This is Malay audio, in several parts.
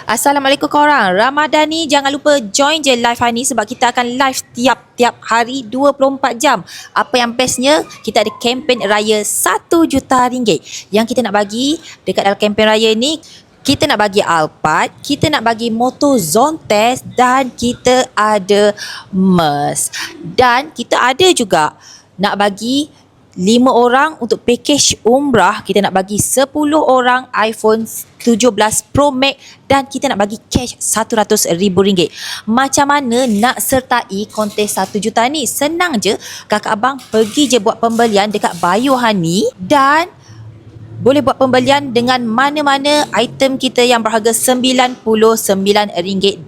Assalamualaikum korang. Ramadan ni jangan lupa join je live hari ni sebab kita akan live tiap-tiap hari 24 jam. Apa yang bestnya, kita ada kempen raya RM1 juta yang kita nak bagi dekat dalam kempen raya ni. Kita nak bagi Alphard, kita nak bagi motor Zontes dan kita ada MERS. Dan kita ada juga nak bagi 5 orang untuk package umrah. Kita nak bagi 10 orang iPhone 17 Pro Max dan kita nak bagi cash RM100,000. Macam mana nak sertai kontes 1 juta ni? Senang je, kakak abang pergi je buat pembelian dekat bio Hani dan boleh buat pembelian dengan mana-mana item kita yang berharga RM99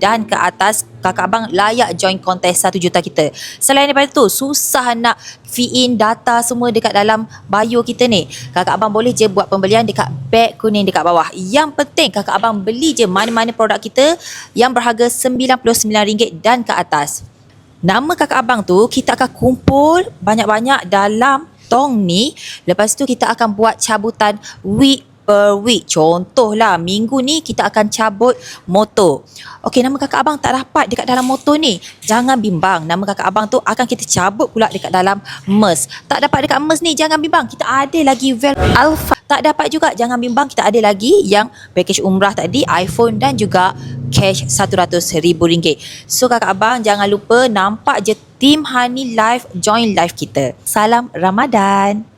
dan ke atas. Kakak abang layak join kontes 1 juta kita. Selain daripada tu, susah nak fill in data semua dekat dalam bio kita ni. Kakak abang boleh je buat pembelian dekat beg kuning dekat bawah. Yang penting kakak abang beli je mana-mana produk kita yang berharga RM99 dan ke atas. Nama kakak abang tu kita akan kumpul banyak-banyak dalam tong ni. Lepas tu kita akan buat cabutan week per week. Contohlah minggu ni kita akan cabut motor. Okey, nama kakak abang tak dapat dekat dalam motor ni, jangan bimbang. Nama kakak abang tu akan kita cabut pula dekat dalam MERS. Tak dapat dekat MERS ni, jangan bimbang. Kita ada lagi Alphard. Tak dapat juga, jangan bimbang. Kita ada lagi yang package umrah tadi, iPhone dan juga cash RM100,000. So kakak abang jangan lupa nampak je Team Hani Live, join live kita. Salam Ramadan.